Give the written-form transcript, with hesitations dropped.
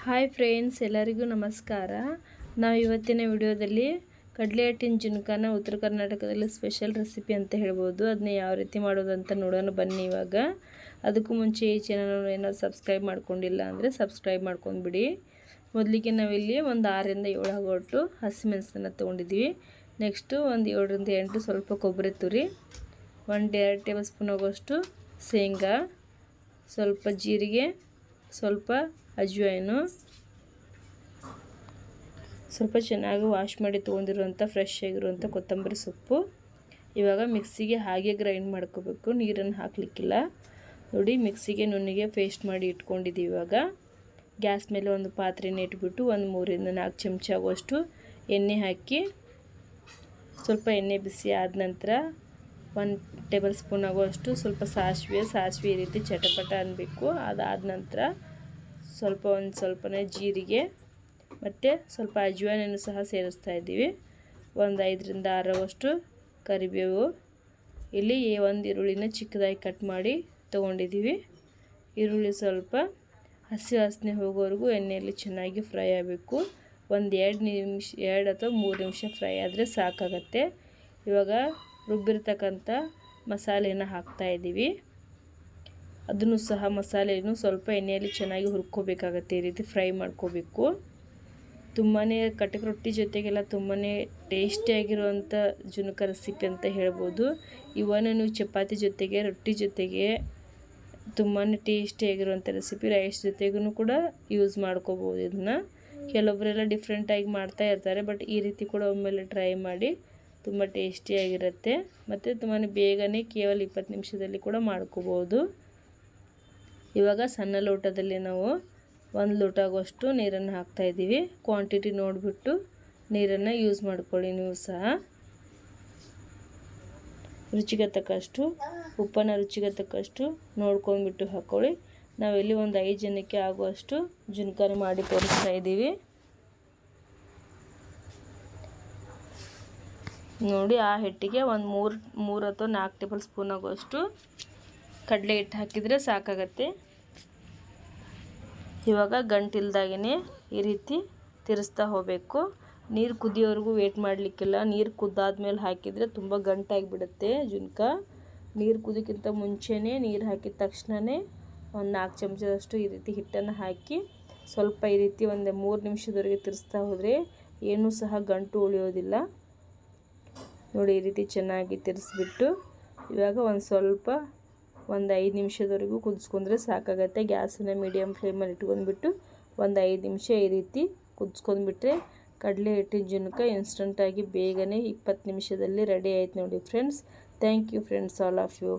Hi friends, ಎಲ್ಲರಿಗೂ ನಮಸ್ಕಾರ. ನಾವು ಇವತ್ತಿನ ವಿಡಿಯೋದಲ್ಲಿ ಕಡಲೆ ಹಿಟ್ಟಿನ ಜುನ್ಕಾನ ಉತ್ತರ ಕರ್ನಾಟಕದಲ್ಲಿ ಸ್ಪೆಷಲ್ ರೆಸಿಪಿ ಅಂತ ಹೇಳ್ಬೋದು. ಅದನ್ನ ಯಾವ ರೀತಿ ಮಾಡೋದು ಅಂತ ನೋಡೋಣ ಬನ್ನಿ. ಇವಾಗ ಅದಕ್ಕೂ ಮುಂಚೆ ಈ ಚಾನಲ್ ಏನಾದ್ರು ಸಬ್ಸ್ಕ್ರೈಬ್ ಮಾಡ್ಕೊಂಡಿಲ್ಲ ಅಂದರೆ ಸಬ್ಸ್ಕ್ರೈಬ್ ಮಾಡ್ಕೊಂಡ್ಬಿಡಿ. ಮೊದಲಿಗೆ ನಾವಿಲ್ಲಿ ಒಂದು 6ರಿಂದ 7 ಆಗೋಷ್ಟು ಹಸಿಮೆಣಸನ್ನು ತೊಗೊಂಡಿದ್ವಿ. ನೆಕ್ಸ್ಟು ಒಂದು 7ರಿಂದ 8 ಸ್ವಲ್ಪ ಕೊಬ್ಬರಿ ತುರಿ, 1-2 ಟೇಬಲ್ ಸ್ಪೂನ್ ಆಗೋಷ್ಟು ಶೇಂಗಾ, ಸ್ವಲ್ಪ ಜೀರಿಗೆ, ಸ್ವಲ್ಪ ಅಜ್ವಾಯಿನು, ಸ್ವಲ್ಪ ಚೆನ್ನಾಗಿ ವಾಶ್ ಮಾಡಿ ತೊಗೊಂಡಿರುವಂಥ ಫ್ರೆಶ್ ಆಗಿರುವಂಥ ಕೊತ್ತಂಬರಿ ಸೊಪ್ಪು. ಇವಾಗ ಮಿಕ್ಸಿಗೆ ಹಾಗೆ ಗ್ರೈಂಡ್ ಮಾಡ್ಕೋಬೇಕು, ನೀರನ್ನು ಹಾಕಲಿಕ್ಕಿಲ್ಲ. ನೋಡಿ, ಮಿಕ್ಸಿಗೆ ನುಣ್ಣಿಗೆ ಪೇಸ್ಟ್ ಮಾಡಿ ಇಟ್ಕೊಂಡಿದ್ದೀವಿ. ಇವಾಗ ಗ್ಯಾಸ್ ಮೇಲೆ ಒಂದು ಪಾತ್ರೆನ ಇಟ್ಬಿಟ್ಟು ಒಂದು 3ರಿಂದ 4 ಚಮಚ ಆಗುವಷ್ಟು ಎಣ್ಣೆ ಹಾಕಿ, ಸ್ವಲ್ಪ ಎಣ್ಣೆ ಬಿಸಿ ಆದ ನಂತರ 1 ಟೇಬಲ್ ಸ್ಪೂನ್ ಆಗುವಷ್ಟು ಸ್ವಲ್ಪ ಸಾಸಿವೆ ಈ ರೀತಿ ಚಟಪಟ ಅನ್ನಬೇಕು. ಅದಾದ ನಂತರ ಸ್ವಲ್ಪನೇ ಜೀರಿಗೆ ಮತ್ತು ಸ್ವಲ್ಪ ಅಜ್ವಾಯಿನನ್ನು ಸಹ ಸೇರಿಸ್ತಾ ಇದ್ದೀವಿ. ಒಂದು 5ರಿಂದ 6 ಕರಿಬೇವು. ಇಲ್ಲಿ ಒಂದು ಈರುಳ್ಳಿನ ಚಿಕ್ಕದಾಗಿ ಕಟ್ ಮಾಡಿ ತೊಗೊಂಡಿದ್ದೀವಿ. ಈರುಳ್ಳಿ ಸ್ವಲ್ಪ ಹಸಿ ವಾಸನೆ ಹೋಗೋವರೆಗೂ ಎಣ್ಣೆಯಲ್ಲಿ ಚೆನ್ನಾಗಿ ಫ್ರೈ ಆಗಬೇಕು. ಒಂದು 2 ಅಥವಾ 3 ನಿಮಿಷ ಫ್ರೈ ಆದರೆ ಸಾಕಾಗತ್ತೆ. ಇವಾಗ ರುಬ್ಬಿರ್ತಕ್ಕಂಥ ಮಸಾಲೆಯನ್ನು ಹಾಕ್ತಾಯಿದ್ದೀವಿ. ಅದನ್ನು ಸಹ ಮಸಾಲೆಯನ್ನು ಸ್ವಲ್ಪ ಎಣ್ಣೆಯಲ್ಲಿ ಚೆನ್ನಾಗಿ ಹುರ್ಕೋಬೇಕಾಗತ್ತೆ. ಈ ರೀತಿ ಫ್ರೈ ಮಾಡ್ಕೋಬೇಕು. ತುಂಬಾ ಕಟಕ್ ರೊಟ್ಟಿ ಜೊತೆಗೆಲ್ಲ ತುಂಬಾ ಟೇಸ್ಟಿಯಾಗಿರುವಂಥ ಜುನ್ಕ ರೆಸಿಪಿ ಅಂತ ಹೇಳ್ಬೋದು. ಇವನ್ನ ನೀವು ಚಪಾತಿ ಜೊತೆಗೆ, ರೊಟ್ಟಿ ಜೊತೆಗೆ ತುಂಬಾ ಟೇಸ್ಟಿಯಾಗಿರುವಂಥ ರೆಸಿಪಿ. ರೈಸ್ ಜೊತೆಗೂ ಕೂಡ ಯೂಸ್ ಮಾಡ್ಕೋಬೋದು. ಇದನ್ನು ಕೆಲವೊಬ್ಬರೆಲ್ಲ ಡಿಫ್ರೆಂಟಾಗಿ ಮಾಡ್ತಾ ಇರ್ತಾರೆ, ಬಟ್ ಈ ರೀತಿ ಕೂಡ ಒಮ್ಮೆಲೆ ಟ್ರೈ ಮಾಡಿ. ತುಂಬ ಟೇಸ್ಟಿಯಾಗಿರುತ್ತೆ ಮತ್ತು ತುಂಬಾ ಬೇಗನೆ ಕೇವಲ 20 ನಿಮಿಷದಲ್ಲಿ ಕೂಡ ಮಾಡ್ಕೋಬೋದು. ಇವಾಗ ಸಣ್ಣ ಲೋಟದಲ್ಲಿ ನಾವು 1 ಲೋಟ ಆಗುವಷ್ಟು ನೀರನ್ನು ಹಾಕ್ತಾಯಿದ್ದೀವಿ. ಕ್ವಾಂಟಿಟಿ ನೋಡಿಬಿಟ್ಟು ನೀರನ್ನು ಯೂಸ್ ಮಾಡ್ಕೊಳ್ಳಿ. ನೀವು ಸಹ ರುಚಿಗೆ ತಕ್ಕಷ್ಟು ಉಪ್ಪನ್ನು ರುಚಿಗೆ ತಕ್ಕಷ್ಟು ನೋಡ್ಕೊಂಡ್ಬಿಟ್ಟು ಹಾಕ್ಕೊಳ್ಳಿ. ನಾವಿಲ್ಲಿ ಒಂದು 5 ಜನಕ್ಕೆ ಆಗುವಷ್ಟು ಜುನ್ಕಾನ ಮಾಡಿ ತೋರಿಸ್ತಾ ಇದ್ದೀವಿ. ನೋಡಿ, ಆ ಹಿಟ್ಟಿಗೆ ಒಂದು 3 ಅಥವಾ 4 ಟೇಬಲ್ ಸ್ಪೂನ್ ಆಗುವಷ್ಟು ಕಡಲೆ ಹಿಟ್ಟು ಹಾಕಿದರೆ ಸಾಕಾಗತ್ತೆ. ಇವಾಗ ಗಂಟಿಲ್ದಾಗೇ ಈ ರೀತಿ ತಿರ್ಸ್ತಾ ಹೋಗಬೇಕು. ನೀರು ಕುದಿಯೋವರೆಗೂ ವೇಟ್ ಮಾಡಲಿಕ್ಕಿಲ್ಲ. ನೀರು ಕುದ್ದಾದ್ಮೇಲೆ ಹಾಕಿದರೆ ತುಂಬ ಗಂಟಾಗಿಬಿಡುತ್ತೆ ಜುನ್ಕ. ನೀರು ಕುದಿಯೋಕ್ಕಿಂತ ಮುಂಚೆನೇ ನೀರು ಹಾಕಿದ ತಕ್ಷಣವೇ ಒಂದು 4 ಚಮಚದಷ್ಟು ಈ ರೀತಿ ಹಿಟ್ಟನ್ನು ಹಾಕಿ ಸ್ವಲ್ಪ ಈ ರೀತಿ ಒಂದು 3 ನಿಮಿಷದವರೆಗೆ ತಿರ್ಸ್ತಾ ಹೋದರೆ ಏನೂ ಸಹ ಗಂಟು ಉಳಿಯೋದಿಲ್ಲ. ನೋಡಿ, ಈ ರೀತಿ ಚೆನ್ನಾಗಿ ತಿರ್ಸ್ಬಿಟ್ಟು ಇವಾಗ ಒಂದು 5 ನಿಮಿಷದವರೆಗೂ ಕುದಿಸ್ಕೊಂಡ್ರೆ ಸಾಕಾಗತ್ತೆ. ಗ್ಯಾಸನ್ನು ಮೀಡಿಯಮ್ ಫ್ಲೇಮಲ್ಲಿ ಇಟ್ಕೊಂಡ್ಬಿಟ್ಟು ಒಂದು 5 ನಿಮಿಷ ಈ ರೀತಿ ಕುದಿಸ್ಕೊಂಡ್ಬಿಟ್ರೆ ಕಡಲೆ ಹಿಟ್ಟಿನ ಜುನ್ಕ ಇನ್ಸ್ಟಂಟಾಗಿ ಬೇಗನೆ 20 ನಿಮಿಷದಲ್ಲಿ ರೆಡಿ ಆಯ್ತು ನೋಡಿ friends. Thank you friends, all of you.